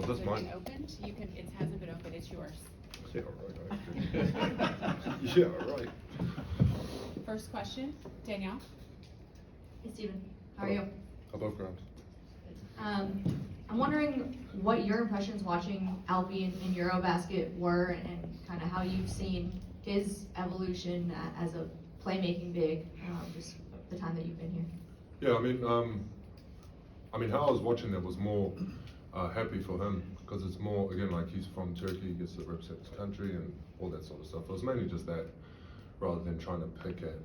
Was Has this it mine? been opened? It hasn't been opened, it's yours. Yeah, right. Yeah, right. First question, Danielle? Hey Steven, how are you? Above ground. I'm wondering what your impressions watching Alfie in Eurobasket were and kind of how you've seen his evolution as a playmaking big, just the time that you've been here. Yeah, I mean, how I was watching that was more happy for him because it's more, again, like he's from Turkey, he gets to represent his country and all that sort of stuff. It was mainly just that rather than trying to pick at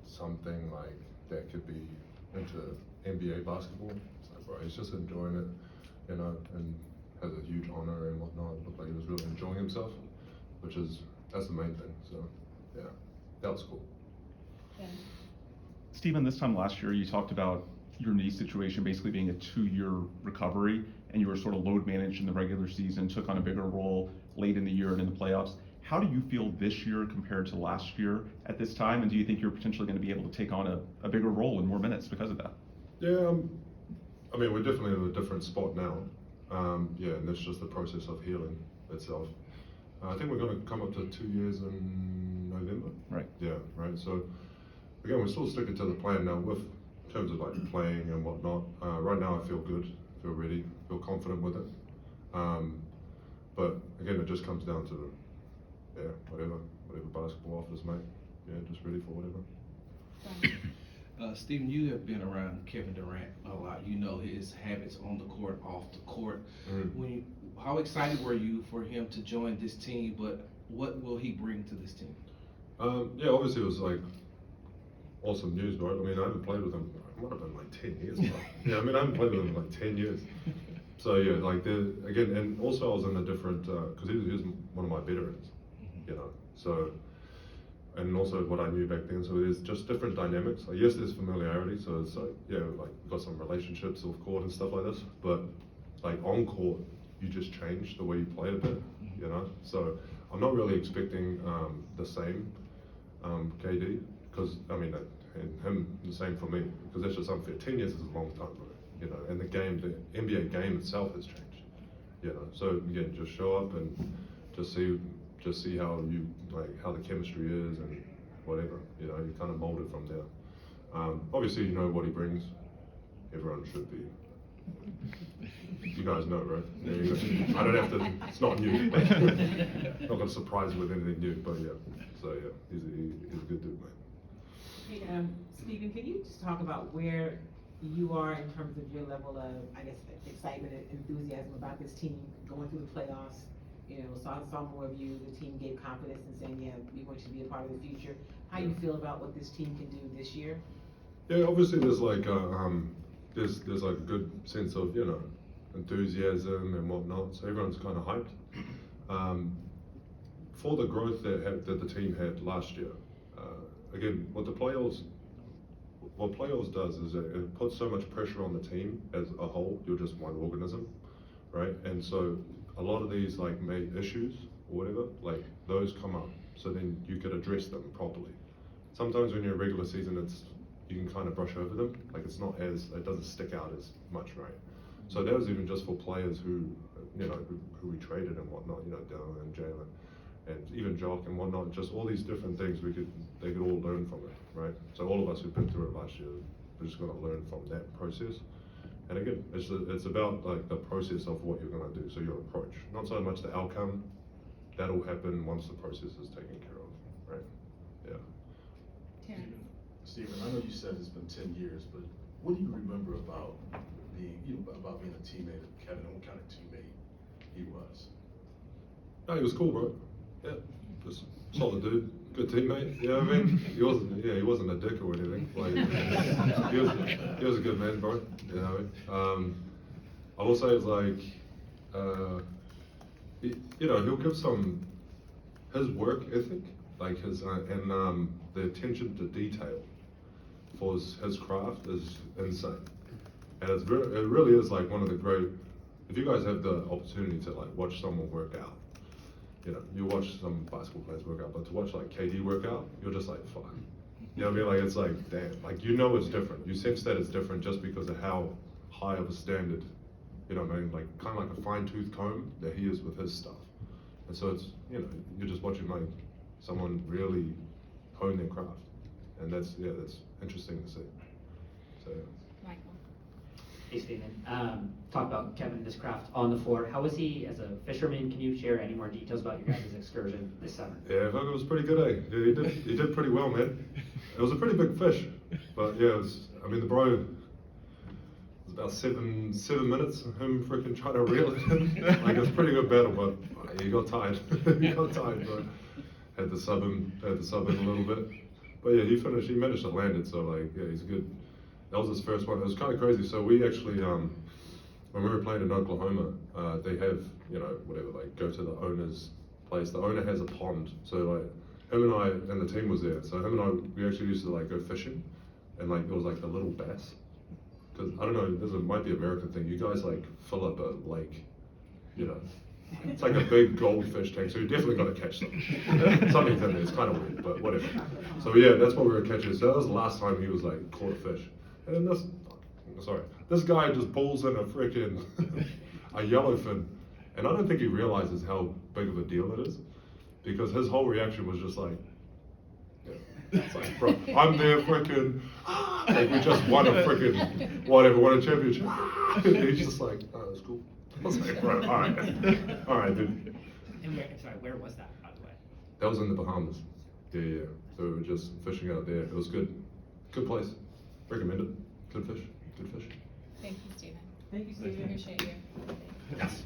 something like that could be into NBA basketball. It's like, bro, he's just enjoying it, you know, and has a huge honor and whatnot. It looked like he was really enjoying himself, that's the main thing. So, yeah, that was cool. Ben? Steven, this time last year, you talked about your knee situation basically being a 2-year recovery, and you were sort of load managed in the regular season, took on a bigger role late in the year and in the playoffs. How do you feel this year compared to last year at this time, and do you think you're potentially going to be able to take on a bigger role in more minutes because of that? Yeah, I mean, we're definitely in a different spot now. Yeah, and that's just the process of healing itself. I think we're going to come up to 2 years in November. Right. Yeah, right. So again, we're still sticking to the plan now with in terms of like playing and whatnot. Right now, I feel good, feel ready, feel confident with it. But again, it just comes down to whatever basketball offers, mate. Yeah, just ready for whatever. Steven, you have been around Kevin Durant a lot. You know his habits on the court, off the court. Mm-hmm. How excited were you for him to join this team? But what will he bring to this team? Yeah, obviously it was like awesome news, right? I mean, I haven't played with him. It might have been like 10 years. Yeah, I mean, I haven't played with him in like 10 years. So yeah, like again, and also I was in a different because he was one of my veterans, you know. So. And also what I knew back then, so there's just different dynamics. Like, yes, there's familiarity, so it's like, yeah, like we've got some relationships off court and stuff like this, but like on court, you just change the way you play a bit, you know? So I'm not really expecting the same KD, because I mean, and him the same for me, because that's just unfair. 10 years is a long time, bro, you know, and the NBA game itself has changed, you know? So again, just show up and just see how how the chemistry is and whatever, you know, you kind of mold it from there. Obviously, you know what he brings. Everyone should be. You guys know, right? Yeah, you know. I don't have to. It's not new. Not gonna surprise you with anything new, but yeah. So yeah, he's a good dude, man. Hey, Steven, can you just talk about where you are in terms of your level of, I guess, excitement and enthusiasm about this team going through the playoffs? You know, saw more of you. The team gave confidence in saying, yeah, you're going to be a part of the future. How you feel about what this team can do this year? Yeah, obviously there's like there's like a good sense of, you know, enthusiasm and whatnot. So everyone's kind of hyped for the growth that the team had last year. Again, what playoffs does is it puts so much pressure on the team as a whole. You're just one organism, right? And so a lot of these like issues or whatever, like those come up, so then you could address them properly. Sometimes when you're a regular season, you can kind of brush over them, like it doesn't stick out as much, right? So that was even just for players who, you know, who we traded and whatnot, you know, Dylan and Jalen, and even Jock and whatnot, just all these different things they could all learn from it, right? So all of us who've been through it last year, we're just gonna learn from that process. And again, it's about like the process of what you're gonna do, so your approach, not so much the outcome. That'll happen once the process is taken care of, right? Yeah. Terrence? Steven, I know you said it's been 10 years, but what do you remember about being a teammate of Kevin, and what kind of teammate he was? No, he was cool, bro. Yeah, just solid dude, good teammate. You know what I mean? He wasn't a dick or anything. Like, he was a good man, bro. You know. I will say it's like, you know, he'll give his work ethic, like his and the attention to detail for his craft is insane, and it really is like one of the great. If you guys have the opportunity to like watch someone work out, you know, you watch some basketball players work out, but to watch like KD work out, you're just like, fuck. You know what I mean? Like, it's like, damn. Like, you know it's different. You sense that it's different just because of how high of a standard you know what I mean, like kind of like a fine tooth comb that he is with his stuff. And so it's, you know, you're just watching like someone really hone their craft, and that's interesting to see. So. Michael. Hey, Stephen. Talk about Kevin, his craft on the floor. How was he as a fisherman? Can you share any more details about your guys' excursion this summer? Yeah, I thought it was pretty good, eh? Yeah, he did pretty well, man. It was a pretty big fish, but yeah, I mean, the bro, it was about seven minutes of him freaking trying to reel it in. Like, it was a pretty good battle, but he got tired. He got tired, but had to sub him a little bit. But yeah, he managed to land it, so like, yeah, he's good. That was his first one. It was kind of crazy. So we actually, when we were playing in Oklahoma, they have, you know, whatever, like go to the owner's place. The owner has a pond. So like him and I and the team was there. So him and I, we actually used to like go fishing, and like it was like the little bass. Cause I don't know, might be an American thing. You guys like fill up a lake, you know. It's like a big goldfish tank, so you definitely got to catch them. Something's in there. It's kind of weird, but whatever. So yeah, that's what we were catching. So that was the last time he was like caught a fish. And then this guy just pulls in a freaking a yellowfin, and I don't think he realizes how big of a deal it is, because his whole reaction was just like, yeah. It's like, bro, I'm there freaking, like we just won a freaking won a championship. And he's just like, oh, that's cool. I was like, bro, all right, dude. And where was that, by the way? That was in the Bahamas. Yeah. So we were just fishing out there. It was good place. Recommend it. Good fish. Thank you, Stephen. Thank you, Stephen. Appreciate you. Yes.